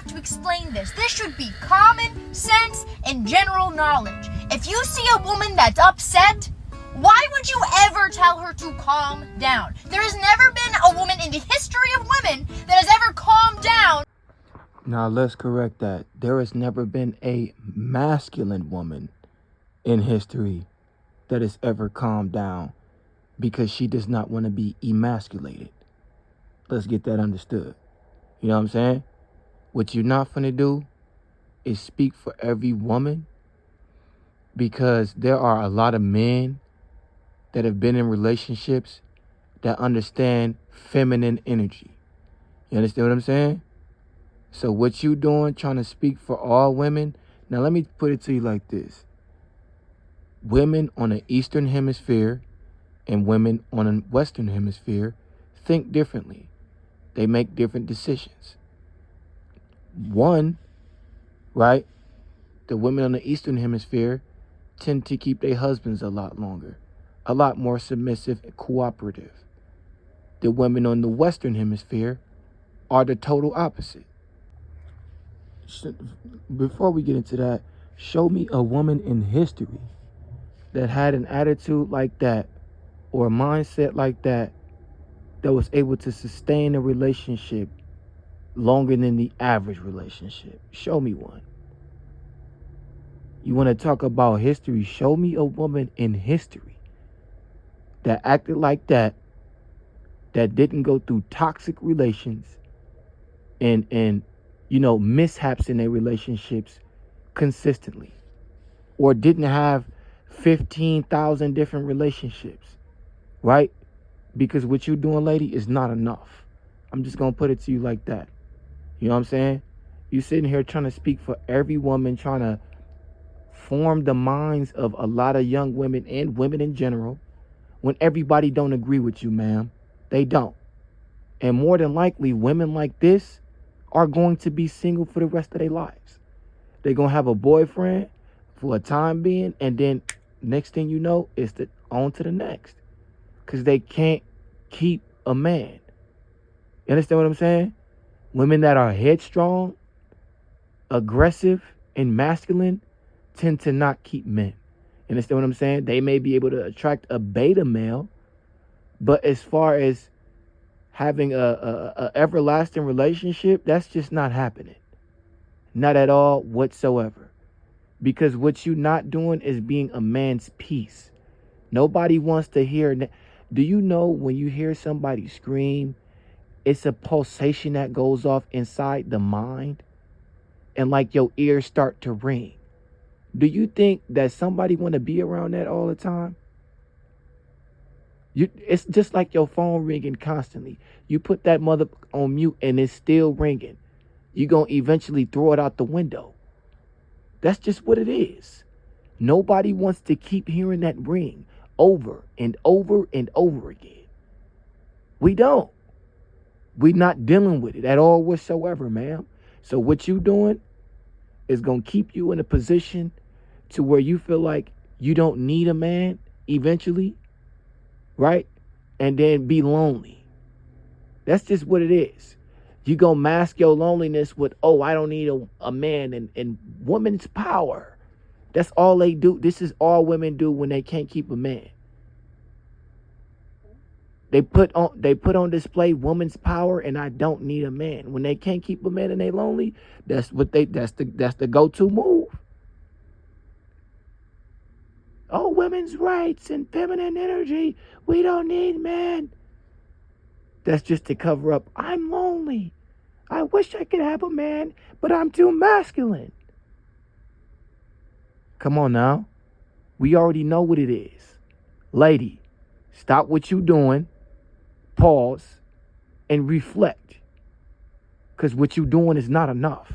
have to explain this. This should be common sense and general knowledge. If you see a woman that's upset, why would you ever tell her to calm down? There has never been a woman in the history of women that has ever calmed down. Now let's correct that. There has never been a masculine woman in history that has ever calmed down because she does not want to be emasculated. Let's get that understood. You know what I'm saying? What you're not finna do is speak for every woman, because there are a lot of men that have been in relationships that understand feminine energy. You understand what I'm saying? So what you doing, trying to speak for all women? Now let me put it to you like this. Women on the Eastern Hemisphere and women on the Western Hemisphere think differently. They make different decisions. One, right? The women on the Eastern Hemisphere tend to keep their husbands a lot longer, a lot more submissive and cooperative. The women on the Western Hemisphere are the total opposite. Before we get into that, show me a woman in history that had an attitude like that or a mindset like that that was able to sustain a relationship longer than the average relationship. Show me one. You want to talk about history? Show me a woman in history that acted like that didn't go through toxic relations and mishaps in their relationships consistently, or didn't have 15,000 different relationships, right? Because what you're doing, lady, is not enough. I'm just going to put it to you like that. You know what I'm saying? You sitting here trying to speak for every woman, trying to form the minds of a lot of young women and women in general, when everybody don't agree with you, ma'am. They don't. And more than likely, women like this are going to be single for the rest of their lives. They're going to have a boyfriend for a time being, and then next thing you know, it's on to the next. Because they can't keep a man. You understand what I'm saying? Women that are headstrong, aggressive, and masculine tend to not keep men. You understand what I'm saying? They may be able to attract a beta male, but as far as having a everlasting relationship, that's just not happening. Not at all whatsoever. Because what you're not doing is being a man's piece. Nobody wants to hear. Do you know when you hear somebody scream, it's a pulsation that goes off inside the mind, and like your ears start to ring? Do you think that somebody want to be around that all the time? It's just like your phone ringing constantly. You put that mother on mute and it's still ringing. You're going to eventually throw it out the window. That's just what it is. Nobody wants to keep hearing that ring over and over and over again. We don't. We're not dealing with it at all whatsoever, ma'am. So what you doing is going to keep you in a position to where you feel like you don't need a man eventually, right? And then be lonely. That's just what it is. You going to mask your loneliness with, oh, I don't need a man, and women's power. That's all they do. This is all women do when they can't keep a man. They put on display woman's power, and I don't need a man. When they can't keep a man and they lonely, that's the go-to move. Oh, women's rights and feminine energy. We don't need men. That's just to cover up. I'm lonely. I wish I could have a man, but I'm too masculine. Come on now. We already know what it is. Lady, stop what you doing. Pause and reflect. Because what you doing is not enough.